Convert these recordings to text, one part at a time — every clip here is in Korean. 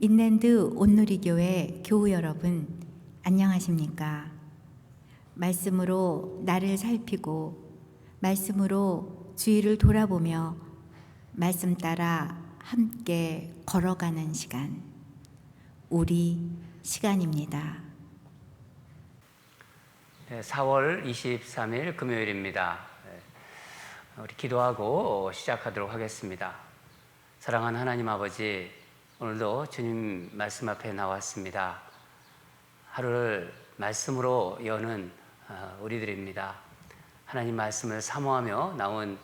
인랜드 온누리교회 교우 여러분, 안녕하십니까? 말씀으로 나를 살피고 말씀으로 주위를 돌아보며 말씀 따라 함께 걸어가는 시간, 우리 시간입니다. 4월 23일 금요일입니다. 우리 기도하고 시작하도록 하겠습니다. 사랑하는 하나님 아버지, 오늘도 주님 말씀 앞에 나왔습니다. 하루를 말씀으로 여는 우리들입니다. 하나님 말씀을 사모하며 나온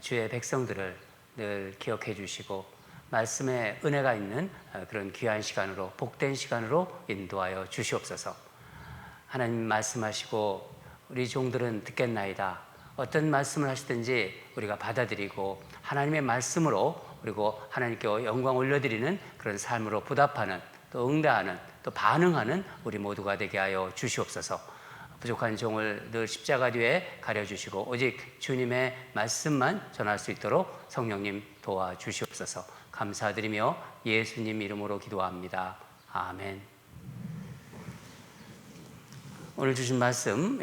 주의 백성들을 늘 기억해 주시고 말씀에 은혜가 있는 그런 귀한 시간으로, 복된 시간으로 인도하여 주시옵소서. 하나님 말씀하시고 우리 종들은 듣겠나이다. 어떤 말씀을 하시든지 우리가 받아들이고 하나님의 말씀으로, 그리고 하나님께 영광 올려드리는 그런 삶으로 보답하는, 또 응대하는, 또 반응하는 우리 모두가 되게 하여 주시옵소서. 부족한 종을 늘 십자가 뒤에 가려주시고 오직 주님의 말씀만 전할 수 있도록 성령님 도와주시옵소서. 감사드리며 예수님 이름으로 기도합니다. 아멘. 오늘 주신 말씀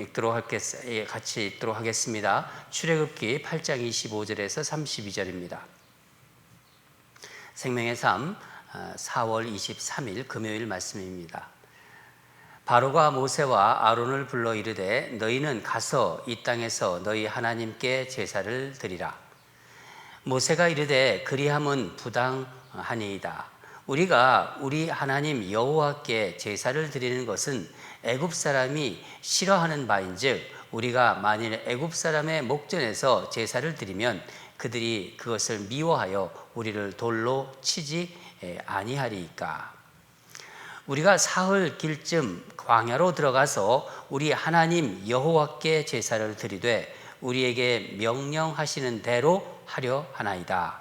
같이 읽도록 하겠습니다. 출애굽기 8장 25절에서 32절입니다. 생명의 삶 4월 23일 금요일 말씀입니다. 바로가 모세와 아론을 불러 이르되 너희는 가서 이 땅에서 너희 하나님께 제사를 드리라. 모세가 이르되 그리함은 부당하니이다. 우리가 우리 하나님 여호와께 제사를 드리는 것은 애굽 사람이 싫어하는 바인즉 우리가 만일 애굽 사람의 목전에서 제사를 드리면 그들이 그것을 미워하여 우리를 돌로 치지 아니하리이까. 우리가 사흘 길쯤 광야로 들어가서 우리 하나님 여호와께 제사를 드리되 우리에게 명령하시는 대로 하려 하나이다.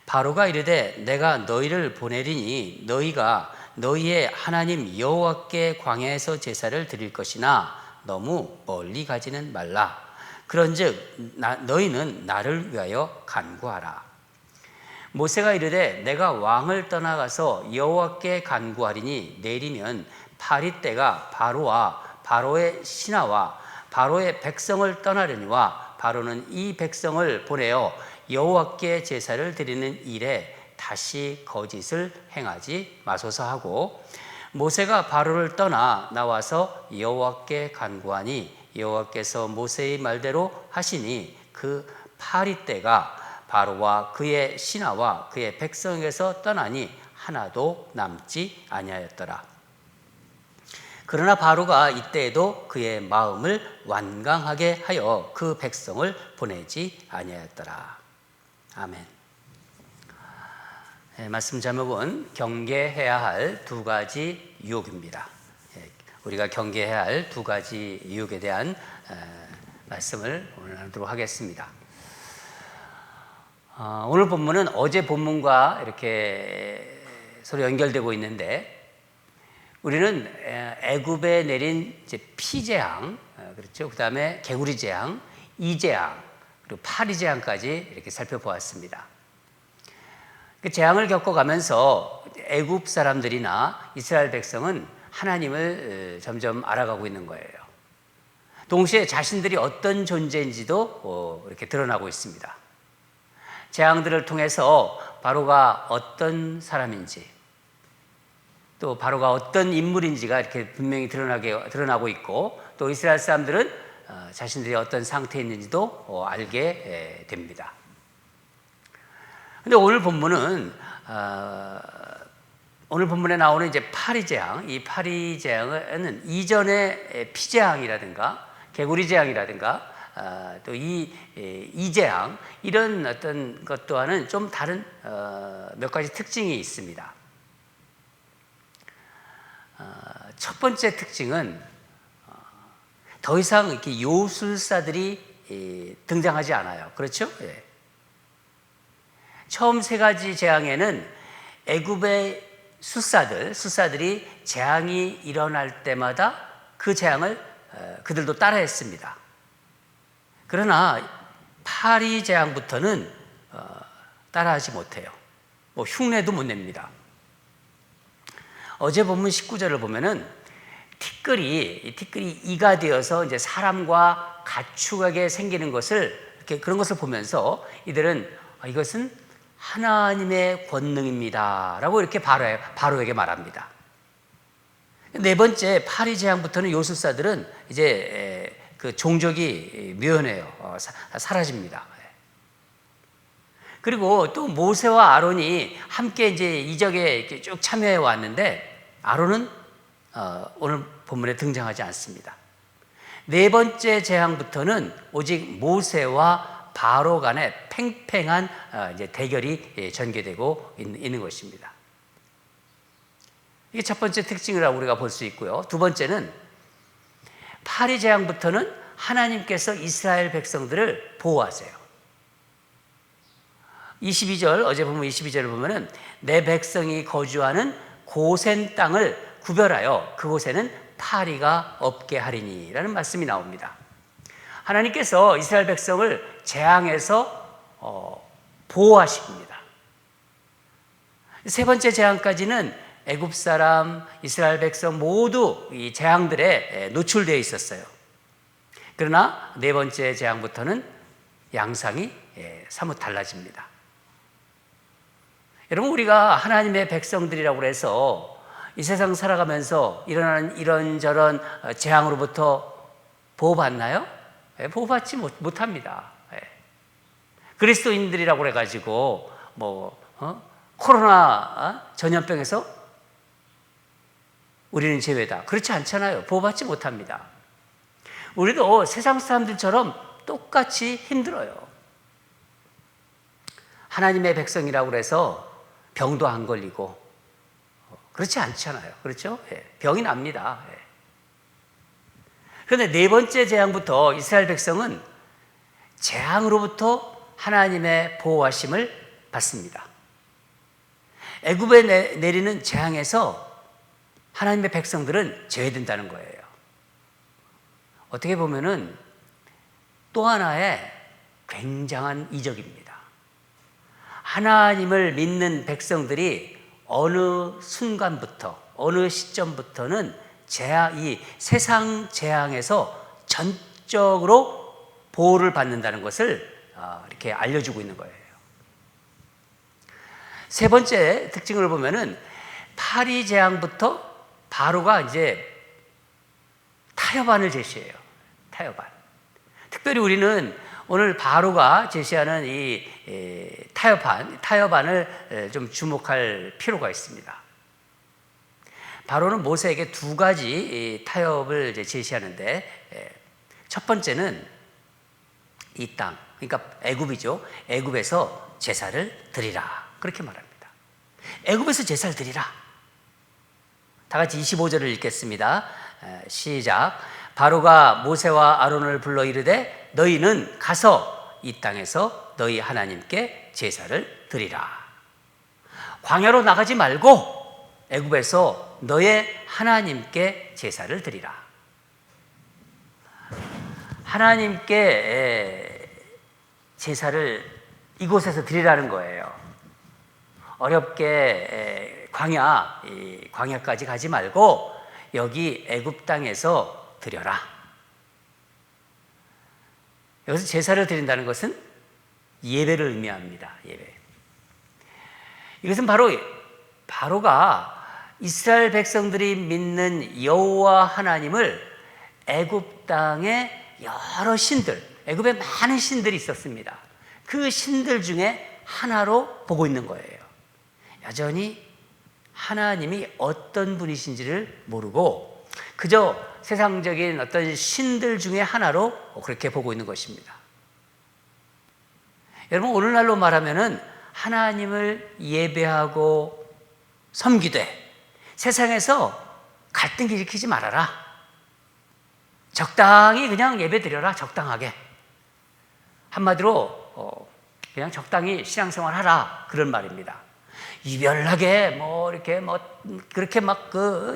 바로가 이르되 내가 너희를 보내리니 너희가 너희의 하나님 여호와께 광야에서 제사를 드릴 것이나 너무 멀리 가지는 말라. 그런즉 너희는 나를 위하여 간구하라. 모세가 이르되 내가 왕을 떠나가서 여호와께 간구하리니 내일이면 파리떼가 바로와 바로의 신하와 바로의 백성을 떠나려니와 바로는 이 백성을 보내어 여호와께 제사를 드리는 일에 다시 거짓을 행하지 마소서 하고, 모세가 바로를 떠나 나와서 여호와께 간구하니 여호와께서 모세의 말대로 하시니 그 파리떼가 바로와 그의 신하와 그의 백성에게서 떠나니 하나도 남지 아니하였더라. 그러나 바로가 이때에도 그의 마음을 완강하게 하여 그 백성을 보내지 아니하였더라. 아멘. 말씀 제목은 경계해야 할 두 가지 유혹입니다. 우리가 경계해야 할 두 가지 유혹에 대한 말씀을 오늘 나누도록 하겠습니다. 오늘 본문은 어제 본문과 이렇게 서로 연결되고 있는데, 우리는 애굽에 내린 피재앙, 그렇죠? 그 다음에 개구리 재앙, 이재앙, 그리고 파리 재앙까지 이렇게 살펴보았습니다. 그 재앙을 겪어가면서 애굽 사람들이나 이스라엘 백성은 하나님을 점점 알아가고 있는 거예요. 동시에 자신들이 어떤 존재인지도 이렇게 드러나고 있습니다. 재앙들을 통해서 바로가 어떤 사람인지, 또 바로가 어떤 인물인지가 이렇게 분명히 드러나고 있고, 또 이스라엘 사람들은 자신들이 어떤 상태에 있는지도 알게 됩니다. 근데 오늘 본문에 나오는 파리 재앙, 이 파리 재앙은 이전의 피재앙이라든가 개구리 재앙이라든가 또 이 재앙, 이런 어떤 것 또한은 좀 다른 몇 가지 특징이 있습니다. 첫 번째 특징은 더 이상 이렇게 요술사들이 등장하지 않아요. 그렇죠? 예. 처음 세 가지 재앙에는 애굽의 수사들이 재앙이 일어날 때마다 그 재앙을 그들도 따라했습니다. 그러나 파리 재앙부터는 따라하지 못해요. 흉내도 못 냅니다. 어제 본문 19절을 보면은 티끌이 이가 되어서 이제 사람과 가축에게 생기는 것을 이렇게 그런 것을 보면서 이들은 이것은 하나님의 권능입니다라고 이렇게 바로에게 말합니다. 네 번째 파리 재앙부터는 요술사들은 이제 그 종족이 묘연해요. 사라집니다. 그리고 또 모세와 아론이 함께 이제 이적에 이렇게 쭉 참여해 왔는데 아론은 오늘 본문에 등장하지 않습니다. 네 번째 재앙부터는 오직 모세와 바로 간의 팽팽한 이제 대결이 전개되고 있는 것입니다. 이게 첫 번째 특징이라고 우리가 볼 수 있고요. 두 번째는 파리 재앙부터는 하나님께서 이스라엘 백성들을 보호하세요. 22절, 어제 보면 22절을 보면은 내 백성이 거주하는 고센 땅을 구별하여 그곳에는 파리가 없게 하리니 라는 말씀이 나옵니다. 하나님께서 이스라엘 백성을 재앙에서 보호하십니다. 세 번째 재앙까지는 애굽 사람, 이스라엘 백성 모두 이 재앙들에 노출되어 있었어요. 그러나 네 번째 재앙부터는 양상이 사뭇 달라집니다. 여러분, 우리가 하나님의 백성들이라고 해서 이 세상 살아가면서 일어나는 이런저런 재앙으로부터 보호받나요? 보호받지 못합니다. 그리스도인들이라고 해가지고 코로나 전염병에서 우리는 제외다. 그렇지 않잖아요. 보호받지 못합니다. 우리도 세상 사람들처럼 똑같이 힘들어요. 하나님의 백성이라고 해서 병도 안 걸리고 그렇지 않잖아요. 그렇죠? 병이 납니다. 그런데 네 번째 재앙부터 이스라엘 백성은 재앙으로부터 하나님의 보호하심을 받습니다. 애굽에 내리는 재앙에서 하나님의 백성들은 제외된다는 거예요. 어떻게 보면은 또 하나의 굉장한 이적입니다. 하나님을 믿는 백성들이 어느 순간부터, 어느 시점부터는 이 세상 재앙에서 전적으로 보호를 받는다는 것을 이렇게 알려주고 있는 거예요. 세 번째 특징을 보면은 파리 재앙부터 바로가 이제 타협안을 제시해요. 타협안. 특별히 우리는 오늘 바로가 제시하는 이 타협안을 좀 주목할 필요가 있습니다. 바로는 모세에게 두 가지 타협을 제시하는데, 첫 번째는 이 땅, 그러니까 애굽이죠. 애굽에서 제사를 드리라, 그렇게 말합니다. 애굽에서 제사를 드리라. 다 같이 25절을 읽겠습니다. 시작. 바로가 모세와 아론을 불러 이르되 너희는 가서 이 땅에서 너희 하나님께 제사를 드리라. 광야로 나가지 말고 애굽에서 너의 하나님께 제사를 드리라. 하나님께 제사를 이곳에서 드리라는 거예요. 어렵게 광야까지 가지 말고 여기 애굽 땅에서 드려라. 여기서 제사를 드린다는 것은 예배를 의미합니다. 예배. 이것은 바로가 이스라엘 백성들이 믿는 여호와 하나님을 애굽 땅에 여러 신들, 애굽에 많은 신들이 있었습니다. 그 신들 중에 하나로 보고 있는 거예요. 여전히 하나님이 어떤 분이신지를 모르고 그저 세상적인 어떤 신들 중에 하나로 그렇게 보고 있는 것입니다. 여러분, 오늘날로 말하면은 하나님을 예배하고 섬기되 세상에서 갈등 일으키지 말아라. 적당히 그냥 예배 드려라. 적당하게. 한마디로 그냥 적당히 신앙생활 하라, 그런 말입니다. 유별나게 그렇게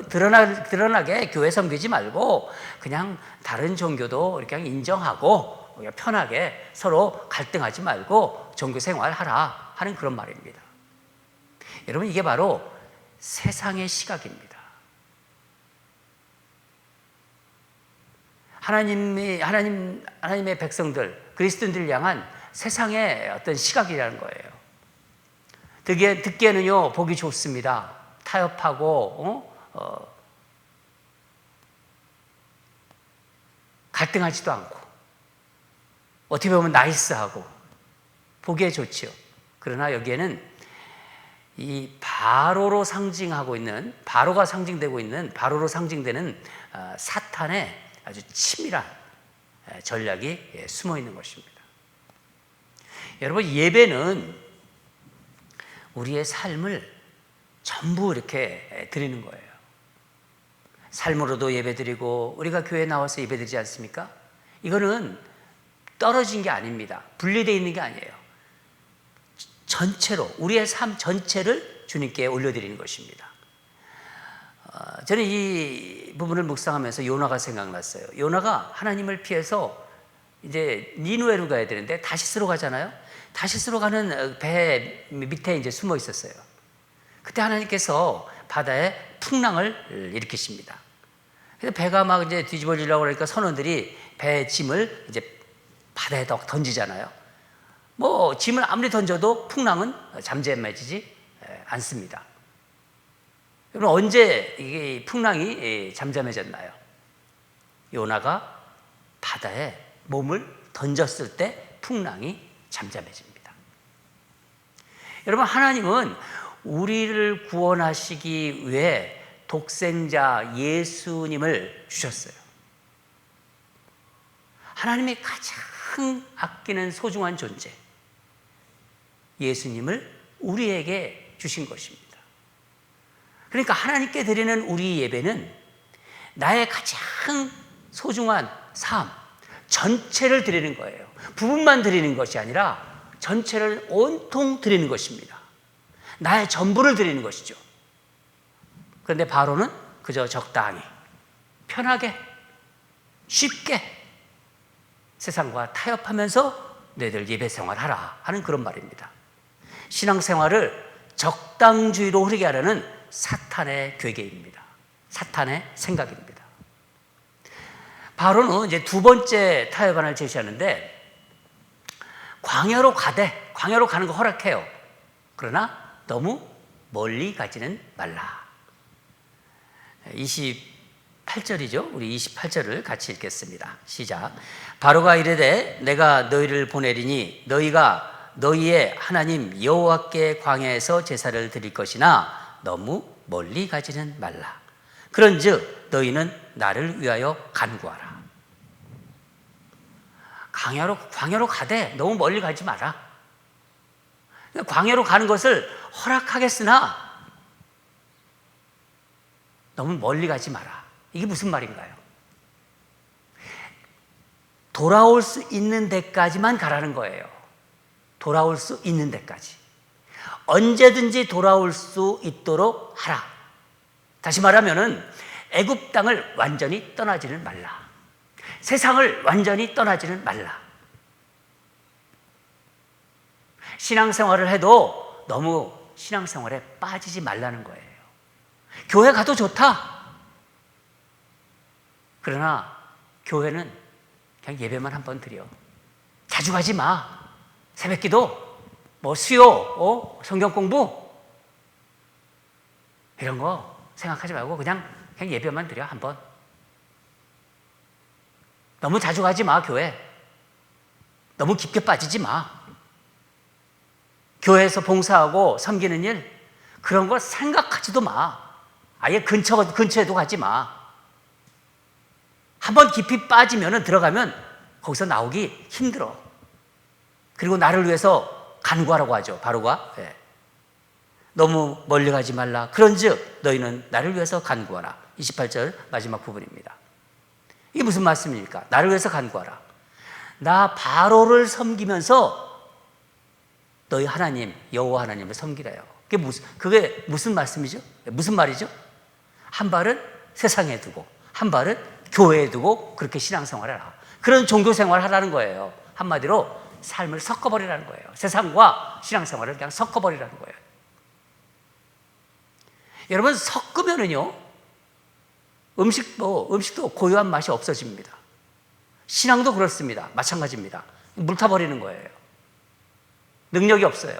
드러나게 교회 섬기지 말고 그냥 다른 종교도 이렇게 인정하고 편하게 서로 갈등하지 말고 종교 생활하라 하는 그런 말입니다. 여러분, 이게 바로 세상의 시각입니다. 하나님의 백성들, 그리스도인들을 향한 세상의 어떤 시각이라는 거예요. 듣기에는요, 보기 좋습니다. 타협하고, 갈등하지도 않고, 어떻게 보면 나이스하고, 보기에 좋지요. 그러나 여기에는 이 바로가 상징되는 사탄의 아주 치밀한 전략이 숨어 있는 것입니다. 여러분, 예배는 우리의 삶을 전부 이렇게 드리는 거예요. 삶으로도 예배드리고 우리가 교회에 나와서 예배드리지 않습니까? 이거는 떨어진 게 아닙니다. 분리되어 있는 게 아니에요. 전체로, 우리의 삶 전체를 주님께 올려드리는 것입니다. 저는 이 부분을 묵상하면서 요나가 생각났어요. 요나가 하나님을 피해서 이제 니누에로 가야 되는데 다시스로 가잖아요. 다시스로 가는 배 밑에 이제 숨어 있었어요. 그때 하나님께서 바다에 풍랑을 일으키십니다. 그래서 배가 막 이제 뒤집어지려고 그러니까 선원들이 배 짐을 이제 바다에 던지잖아요. 뭐 짐을 아무리 던져도 풍랑은 잠잠해지지 않습니다. 그럼 언제 이게 풍랑이 잠잠해졌나요? 요나가 바다에 몸을 던졌을 때 풍랑이 잠잠해집니다. 여러분, 하나님은 우리를 구원하시기 위해 독생자 예수님을 주셨어요. 하나님이 가장 아끼는 소중한 존재, 예수님을 우리에게 주신 것입니다. 그러니까 하나님께 드리는 우리 예배는 나의 가장 소중한 삶 전체를 드리는 거예요. 부분만 드리는 것이 아니라 전체를 온통 드리는 것입니다. 나의 전부를 드리는 것이죠. 그런데 바로는 그저 적당히, 편하게, 쉽게 세상과 타협하면서 너희들 예배 생활하라 하는 그런 말입니다. 신앙생활을 적당주의로 흐르게 하려는 사탄의 괴계입니다. 사탄의 생각입니다. 바로는 이제 두 번째 타협안을 제시하는데, 광야로 가는 거 허락해요. 그러나 너무 멀리 가지는 말라. 28절이죠. 우리 28절을 같이 읽겠습니다. 시작. 바로가 이르되 내가 너희를 보내리니 너희가 너희의 하나님 여호와께 광야에서 제사를 드릴 것이나 너무 멀리 가지는 말라. 그런즉 너희는 나를 위하여 간구하라. 광야로 가되 너무 멀리 가지 마라. 광야로 가는 것을 허락하겠으나 너무 멀리 가지 마라. 이게 무슨 말인가요? 돌아올 수 있는 데까지만 가라는 거예요. 돌아올 수 있는 데까지. 언제든지 돌아올 수 있도록 하라. 다시 말하면은 애굽 땅을 완전히 떠나지는 말라. 세상을 완전히 떠나지는 말라. 신앙생활을 해도 너무 신앙생활에 빠지지 말라는 거예요. 교회 가도 좋다. 그러나 교회는 그냥 예배만 한 번 드려. 자주 가지 마. 새벽기도, 뭐 수요, 성경 공부 이런 거 생각하지 말고 그냥 예배만 드려 한 번. 너무 자주 가지 마, 교회. 너무 깊게 빠지지 마. 교회에서 봉사하고 섬기는 일, 그런 거 생각하지도 마. 아예 근처에도 가지 마. 한번 깊이 빠지면 들어가면 거기서 나오기 힘들어. 그리고 나를 위해서 간구하라고 하죠, 바로가. 네. 너무 멀리 가지 말라. 그런즉 너희는 나를 위해서 간구하라. 28절 마지막 부분입니다. 이게 무슨 말씀입니까? 나를 위해서 간구하라. 나 바로를 섬기면서 너희 하나님 여호와 하나님을 섬기래요. 그게 무슨 말씀이죠? 무슨 말이죠? 한 발은 세상에 두고 한 발은 교회에 두고 그렇게 신앙생활을 하라. 그런 종교생활을 하라는 거예요. 한마디로 삶을 섞어버리라는 거예요. 세상과 신앙생활을 그냥 섞어버리라는 거예요. 여러분, 섞으면은요, 음식도 고유한 맛이 없어집니다. 신앙도 그렇습니다. 마찬가지입니다. 물 타버리는 거예요. 능력이 없어요.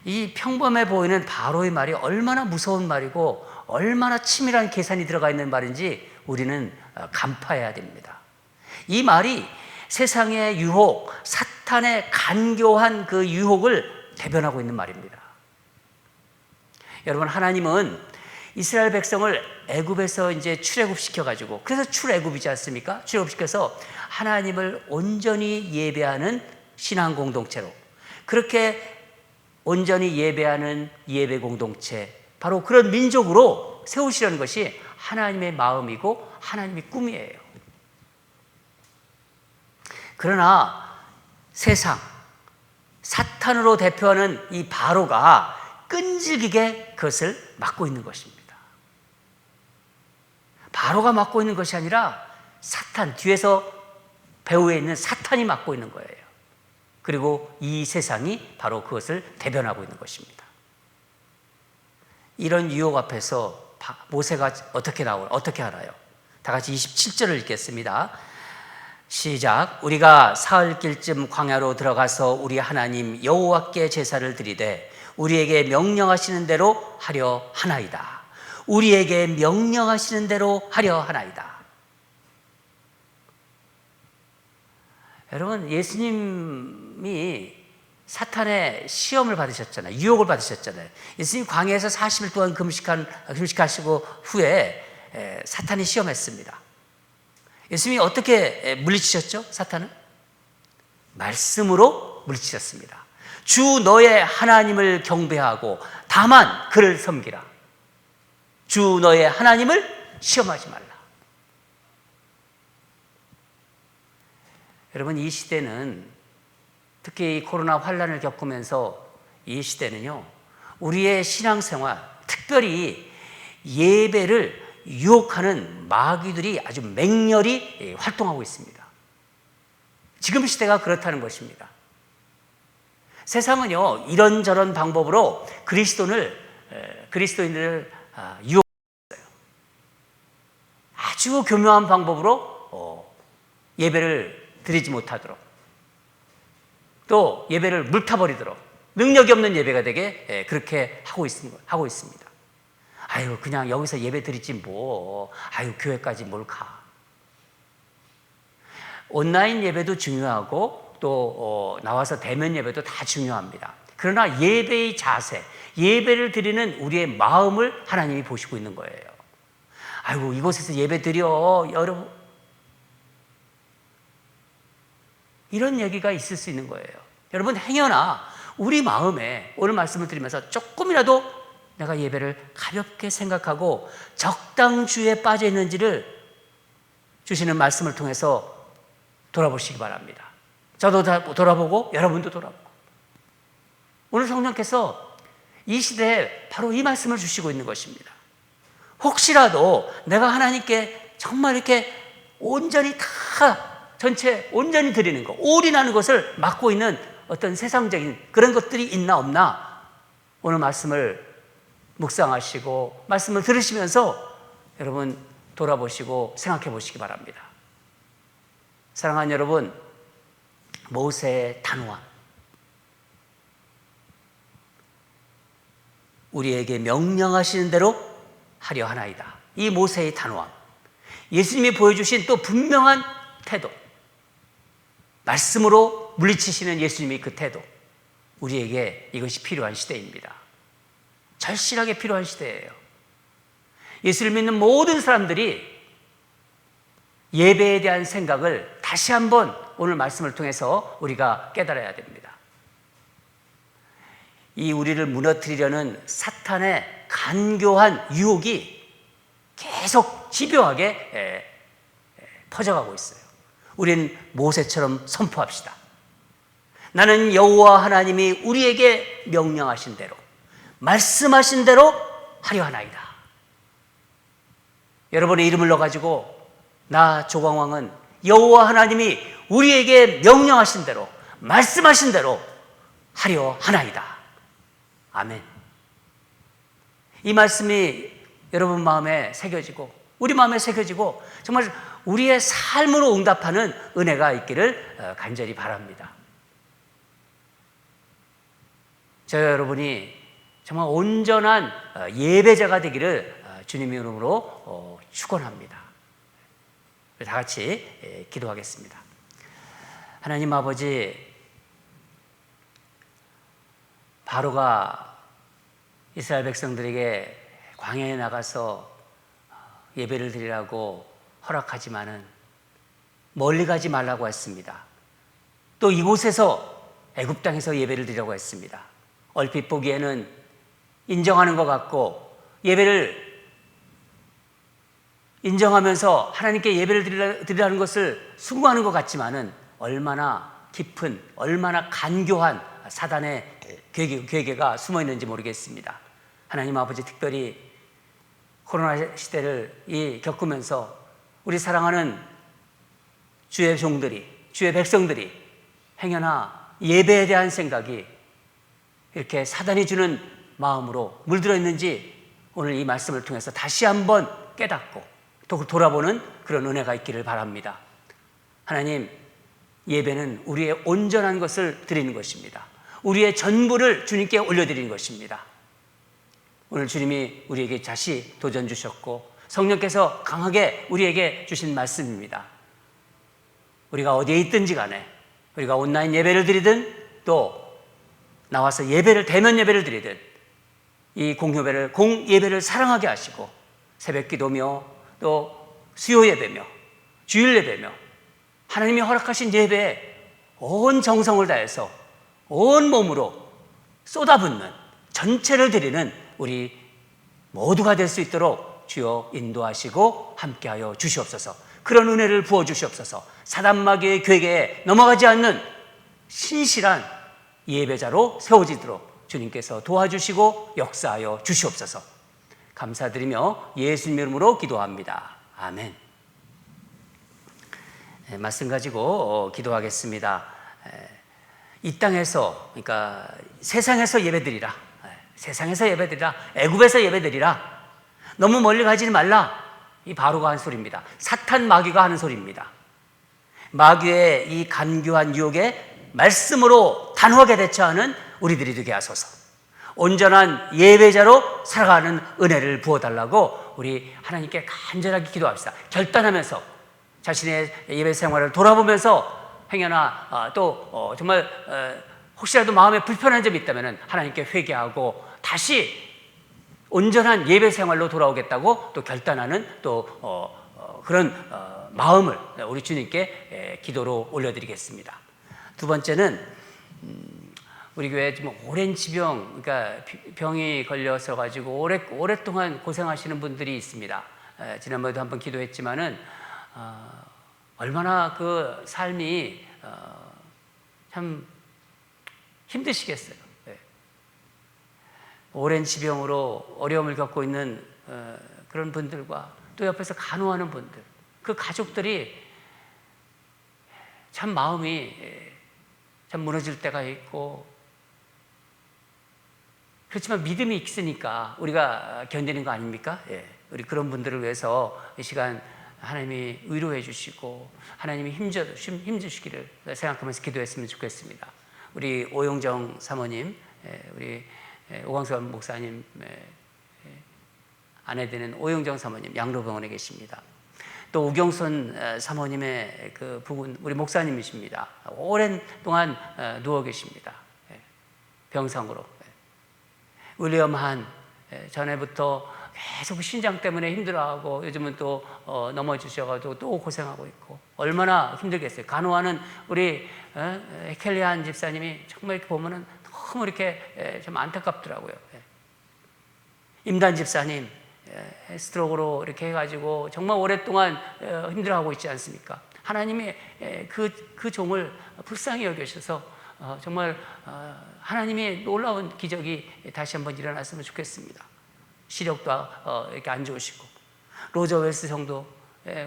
이 평범해 보이는 바로의 말이 얼마나 무서운 말이고 얼마나 치밀한 계산이 들어가 있는 말인지 우리는 간파해야 됩니다. 이 말이 세상의 유혹, 사탄의 간교한 그 유혹을 대변하고 있는 말입니다. 여러분, 하나님은 이스라엘 백성을 애굽에서 이제 출애굽시켜 가지고, 그래서 출애굽이지 않습니까? 출애굽시켜서 하나님을 온전히 예배하는 신앙 공동체로, 그렇게 온전히 예배하는 예배 공동체, 바로 그런 민족으로 세우시려는 것이 하나님의 마음이고 하나님의 꿈이에요. 그러나 세상, 사탄으로 대표하는 이 바로가 끈질기게 그것을 막고 있는 것입니다. 바로가 막고 있는 것이 아니라 사탄, 뒤에서 배후에 있는 사탄이 막고 있는 거예요. 그리고 이 세상이 바로 그것을 대변하고 있는 것입니다. 이런 유혹 앞에서 모세가 어떻게 하나요? 다 같이 27절을 읽겠습니다. 시작. 우리가 사흘길쯤 광야로 들어가서 우리 하나님 여호와께 제사를 드리되 우리에게 명령하시는 대로 하려 하나이다. 우리에게 명령하시는 대로 하려 하나이다. 여러분, 예수님이 사탄의 시험을 받으셨잖아요. 유혹을 받으셨잖아요. 예수님 광야에서 40일 동안 금식하시고 후에 사탄이 시험했습니다. 예수님이 어떻게 물리치셨죠? 사탄은? 말씀으로 물리치셨습니다. 주 너의 하나님을 경배하고 다만 그를 섬기라. 주 너의 하나님을 시험하지 말라. 여러분, 이 시대는 특히 코로나 환란을 겪으면서 이 시대는요, 우리의 신앙생활, 특별히 예배를 유혹하는 마귀들이 아주 맹렬히 활동하고 있습니다. 지금 시대가 그렇다는 것입니다. 세상은요, 이런저런 방법으로 그리스도인들을 유혹했어요. 아주 교묘한 방법으로 예배를 드리지 못하도록, 또 예배를 물타버리도록, 능력이 없는 예배가 되게 그렇게 하고 있습니다. 아유, 그냥 여기서 예배 드리지 뭐, 아유, 교회까지 뭘 가. 온라인 예배도 중요하고 또 나와서 대면 예배도 다 중요합니다. 그러나 예배의 자세, 예배를 드리는 우리의 마음을 하나님이 보시고 있는 거예요. 아이고, 이곳에서 예배 드려, 여러분. 이런 얘기가 있을 수 있는 거예요. 여러분, 행여나 우리 마음에 오늘 말씀을 드리면서 조금이라도 내가 예배를 가볍게 생각하고 적당주에 빠져 있는지를 주시는 말씀을 통해서 돌아보시기 바랍니다. 저도 돌아보고 여러분도 돌아보고. 오늘 성령께서 이 시대에 바로 이 말씀을 주시고 있는 것입니다. 혹시라도 내가 하나님께 정말 이렇게 온전히 전체 온전히 드리는 것, 올인하는 것을 막고 있는 어떤 세상적인 그런 것들이 있나 없나, 오늘 말씀을 묵상하시고 말씀을 들으시면서 여러분 돌아보시고 생각해 보시기 바랍니다. 사랑하는 여러분, 모세의 단호함, 우리에게 명령하시는 대로 하려 하나이다. 이 모세의 단호함, 예수님이 보여주신 또 분명한 태도, 말씀으로 물리치시는 예수님의 그 태도, 우리에게 이것이 필요한 시대입니다. 절실하게 필요한 시대예요. 예수를 믿는 모든 사람들이 예배에 대한 생각을 다시 한번 오늘 말씀을 통해서 우리가 깨달아야 됩니다. 이 우리를 무너뜨리려는 사탄의 간교한 유혹이 계속 집요하게 퍼져가고 있어요. 우리는 모세처럼 선포합시다. 나는 여호와 하나님이 우리에게 명령하신 대로, 말씀하신 대로 하려 하나이다. 여러분의 이름을 넣어가지고 나 조광왕은 여호와 하나님이 우리에게 명령하신 대로, 말씀하신 대로 하려 하나이다. 아멘. 이 말씀이 여러분 마음에 새겨지고 우리 마음에 새겨지고 정말 우리의 삶으로 응답하는 은혜가 있기를 간절히 바랍니다. 저 여러분이 정말 온전한 예배자가 되기를 주님의 이름으로 축원합니다. 다 같이 기도하겠습니다. 하나님 아버지, 바로가 이스라엘 백성들에게 광야에 나가서 예배를 드리라고 허락하지만은 멀리 가지 말라고 했습니다. 또 이곳에서 애굽 땅에서 예배를 드리라고 했습니다. 얼핏 보기에는 인정하는 것 같고 예배를 인정하면서 하나님께 예배를 드리라는 것을 숭고하는 것 같지만은 얼마나 깊은, 얼마나 간교한 사단의 괴계가 숨어 있는지 모르겠습니다. 하나님 아버지, 특별히 코로나 시대를 겪으면서 우리 사랑하는 주의 종들이, 주의 백성들이 행여나 예배에 대한 생각이 이렇게 사단이 주는 마음으로 물들어 있는지 오늘 이 말씀을 통해서 다시 한번 깨닫고 또 돌아보는 그런 은혜가 있기를 바랍니다. 하나님, 예배는 우리의 온전한 것을 드리는 것입니다. 우리의 전부를 주님께 올려드리는 것입니다. 오늘 주님이 우리에게 다시 도전 주셨고 성령께서 강하게 우리에게 주신 말씀입니다. 우리가 어디에 있든지 간에 우리가 온라인 예배를 드리든 또 나와서 대면 예배를 드리든 이 공예배를 사랑하게 하시고 새벽 기도며 또 수요 예배며 주일 예배며 하나님이 허락하신 예배에 온 정성을 다해서 온 몸으로 쏟아붓는 전체를 드리는 우리 모두가 될 수 있도록 주여 인도하시고 함께하여 주시옵소서. 그런 은혜를 부어 주시옵소서. 사단마귀의 괴계에 넘어가지 않는 신실한 예배자로 세워지도록 주님께서 도와주시고 역사하여 주시옵소서. 감사드리며 예수님의 이름으로 기도합니다. 아멘. 말씀 가지고 기도하겠습니다. 이 땅에서, 그러니까 세상에서 예배드리라. 세상에서 예배드리라. 애굽에서 예배드리라. 너무 멀리 가지 말라. 이 바로가 한 소리입니다. 사탄 마귀가 하는 소리입니다. 마귀의 이 간교한 유혹에 말씀으로 단호하게 대처하는 우리들이 되게 하소서. 온전한 예배자로 살아가는 은혜를 부어달라고 우리 하나님께 간절하게 기도합시다. 결단하면서 자신의 예배 생활을 돌아보면서 행여나 또 정말 혹시라도 마음에 불편한 점이 있다면 하나님께 회개하고 다시 온전한 예배 생활로 돌아오겠다고 또 결단하는 또 그런 마음을 우리 주님께 기도로 올려드리겠습니다. 두 번째는 우리 교회에 좀 오랜 지병, 그러니까 병이 걸려서 가지고 오랫동안 고생하시는 분들이 있습니다. 지난번에도 한번 기도했지만은 얼마나 그 삶이 참 힘드시겠어요. 오랜 지병으로 어려움을 겪고 있는 그런 분들과 또 옆에서 간호하는 분들, 그 가족들이 참 마음이 참 무너질 때가 있고, 그렇지만 믿음이 있으니까 우리가 견디는 거 아닙니까? 우리 그런 분들을 위해서 이 시간 하나님이 위로해 주시고 하나님이 힘주시기를 생각하면서 기도했으면 좋겠습니다. 우리 오용정 사모님, 우리 오광수 목사님 아내 되는 오용정 사모님 양로병원에 계십니다. 또 우경선 사모님의 그 부분 우리 목사님이십니다. 오랜 동안 누워 계십니다. 병상으로. 윌리엄 한 전에부터 계속 신장 때문에 힘들어하고 요즘은 또 넘어지셔가지고 또 고생하고 있고 얼마나 힘들겠어요. 간호하는 우리 켈리한 집사님이 정말 이렇게 보면은 너무 이렇게 좀 안타깝더라고요. 임단 집사님 스트로크로 이렇게 해가지고 정말 오랫동안 힘들어하고 있지 않습니까? 하나님이 그 종을 불쌍히 여겨셔서 정말 하나님의 놀라운 기적이 다시 한번 일어났으면 좋겠습니다. 시력도 이렇게 안 좋으시고 로저 웰스 성도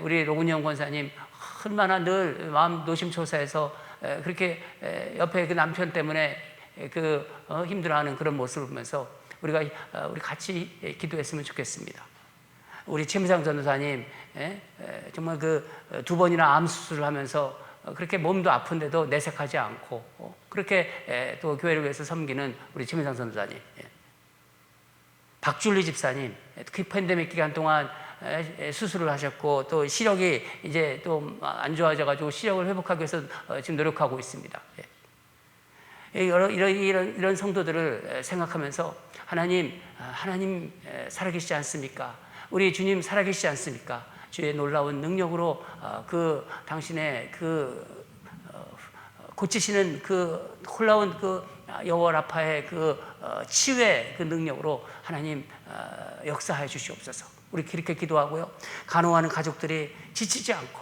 우리 로군영 권사님 얼마나 늘 마음 노심초사해서 그렇게 옆에 그 남편 때문에 힘들어하는 그런 모습을 보면서 우리 같이 기도했으면 좋겠습니다. 우리 최미상 전도사님 정말 두 번이나 암 수술을 하면서 그렇게 몸도 아픈데도 내색하지 않고 그렇게 또 교회를 위해서 섬기는 우리 최미상 전도사님, 박줄리 집사님, 특히 팬데믹 기간 동안 수술을 하셨고 또 시력이 이제 또 안 좋아져가지고 시력을 회복하기 위해서 지금 노력하고 있습니다. 이런 성도들을 생각하면서 하나님 살아계시지 않습니까? 우리 주님 살아계시지 않습니까? 주의 놀라운 능력으로 당신의 고치시는 놀라운 여호와 라파의 치유의 능력으로 하나님 역사하여 주시옵소서. 우리 그렇게 기도하고요. 간호하는 가족들이 지치지 않고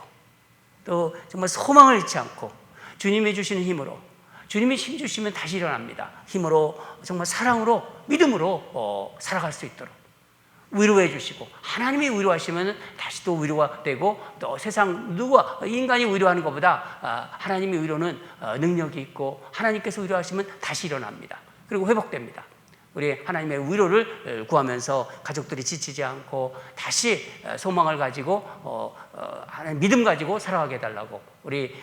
또 정말 소망을 잃지 않고 주님이 주시는 힘으로, 주님이 힘 주시면 다시 일어납니다. 힘으로 정말 사랑으로 믿음으로 살아갈 수 있도록 위로해 주시고, 하나님이 위로하시면 다시 또 위로가 되고, 또 세상 인간이 위로하는 것보다 하나님의 위로는 능력이 있고 하나님께서 위로하시면 다시 일어납니다. 그리고 회복됩니다. 우리 하나님의 위로를 구하면서 가족들이 지치지 않고 다시 소망을 가지고 하나님 믿음 가지고 살아가게 해달라고, 우리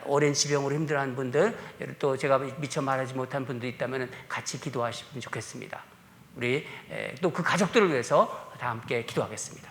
오랜 지병으로 힘들어하는 분들, 또 제가 미처 말하지 못한 분들이 있다면 같이 기도하시면 좋겠습니다. 우리 또 그 가족들을 위해서 다 함께 기도하겠습니다.